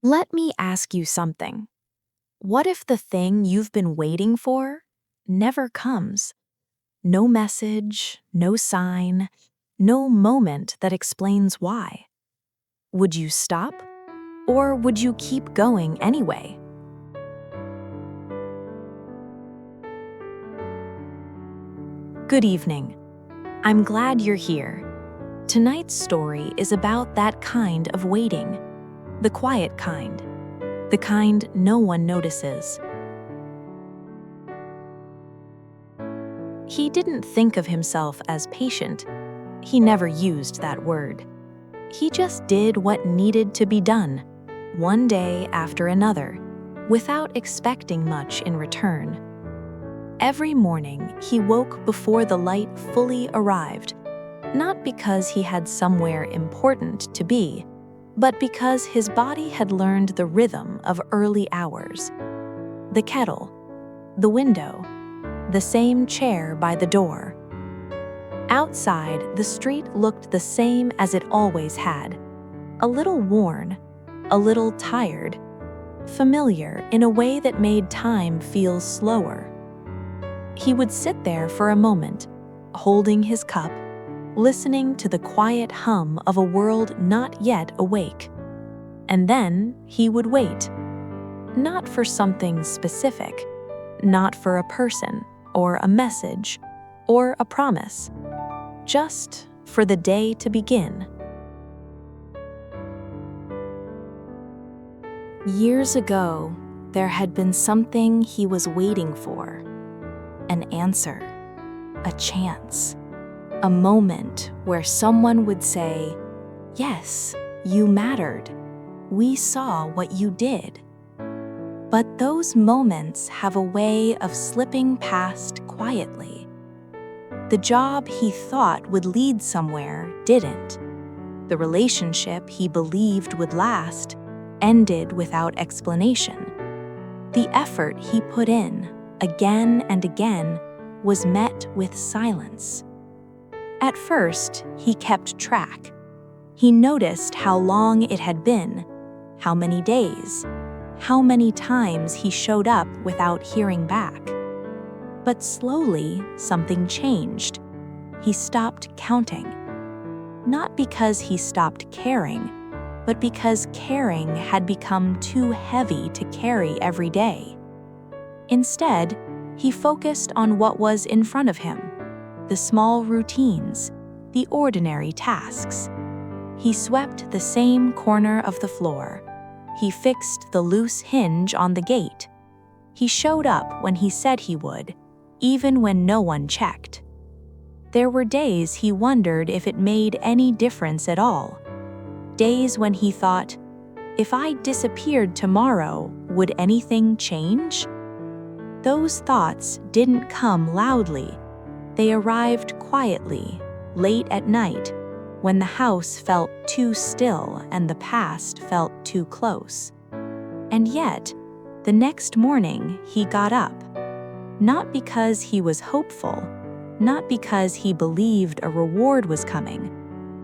Let me ask you something. What if the thing you've been waiting for never comes? No message, no sign, no moment that explains why. Would you stop? Or would you keep going anyway? Good evening. I'm glad you're here. Tonight's story is about that kind of waiting, the quiet kind, the kind no one notices. He didn't think of himself as patient. He never used that word. He just did what needed to be done, one day after another, without expecting much in return. Every morning, he woke before the light fully arrived, not because he had somewhere important to be, but because his body had learned the rhythm of early hours. The kettle, the window, the same chair by the door. Outside, the street looked the same as it always had, a little worn, a little tired, familiar in a way that made time feel slower. He would sit there for a moment, holding his cup, listening to the quiet hum of a world not yet awake. And then he would wait, not for something specific, not for a person or a message or a promise, just for the day to begin. Years ago, there had been something he was waiting for. An answer, a chance, a moment where someone would say, "Yes, you mattered. We saw what you did." But those moments have a way of slipping past quietly. The job he thought would lead somewhere didn't. The relationship he believed would last ended without explanation. The effort he put in, again and again, was met with silence. At first, he kept track. He noticed how long it had been, how many days, how many times he showed up without hearing back. But slowly, something changed. He stopped counting. Not because he stopped caring, but because caring had become too heavy to carry every day. Instead, he focused on what was in front of him, the small routines, the ordinary tasks. He swept the same corner of the floor. He fixed the loose hinge on the gate. He showed up when he said he would, even when no one checked. There were days he wondered if it made any difference at all. Days when he thought, if I disappeared tomorrow, would anything change? Those thoughts didn't come loudly. They arrived quietly, late at night, when the house felt too still and the past felt too close. And yet, the next morning he got up. Not because he was hopeful, not because he believed a reward was coming,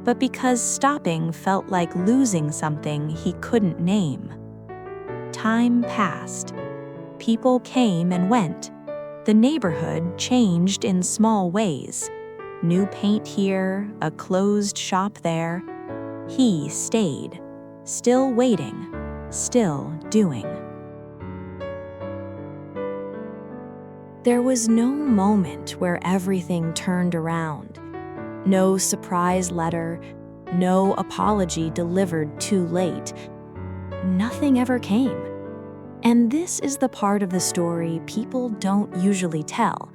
but because stopping felt like losing something he couldn't name. Time passed. People came and went. The neighborhood changed in small ways. New paint here, a closed shop there. He stayed, still waiting, still doing. There was no moment where everything turned around. No surprise letter, no apology delivered too late. Nothing ever came. And this is the part of the story people don't usually tell,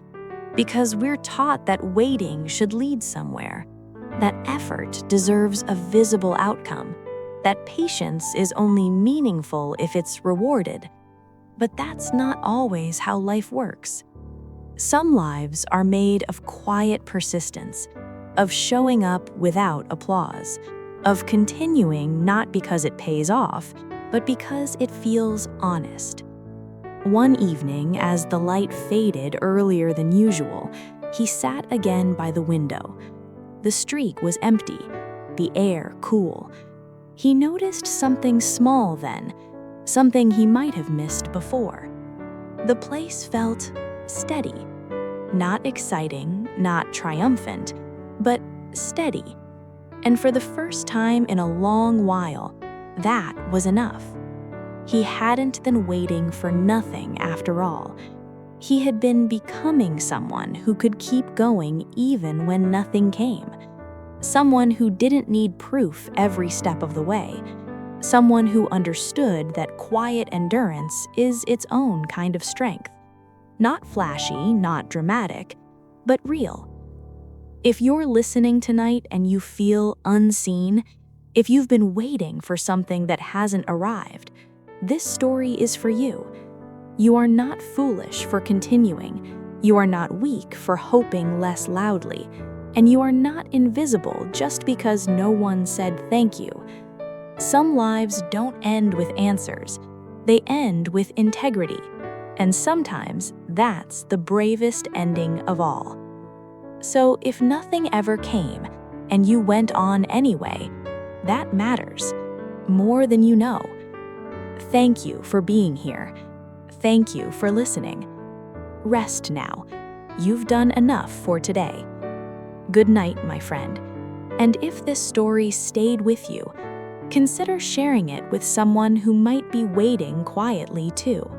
because we're taught that waiting should lead somewhere, that effort deserves a visible outcome, that patience is only meaningful if it's rewarded. But that's not always how life works. Some lives are made of quiet persistence, of showing up without applause, of continuing not because it pays off, but because it feels honest. One evening, as the light faded earlier than usual, he sat again by the window. The street was empty, the air cool. He noticed something small then, something he might have missed before. The place felt steady. Not exciting, not triumphant, but steady. And for the first time in a long while, that was enough. He hadn't been waiting for nothing after all. He had been becoming someone who could keep going even when nothing came. Someone who didn't need proof every step of the way. Someone who understood that quiet endurance is its own kind of strength. Not flashy, not dramatic, but real. If you're listening tonight and you feel unseen, if you've been waiting for something that hasn't arrived, this story is for you. You are not foolish for continuing. You are not weak for hoping less loudly. And you are not invisible just because no one said thank you. Some lives don't end with answers. They end with integrity. And sometimes that's the bravest ending of all. So if nothing ever came and you went on anyway, that matters more than you know. Thank you for being here. Thank you for listening. Rest now. You've done enough for today. Good night, my friend. And if this story stayed with you, consider sharing it with someone who might be waiting quietly too.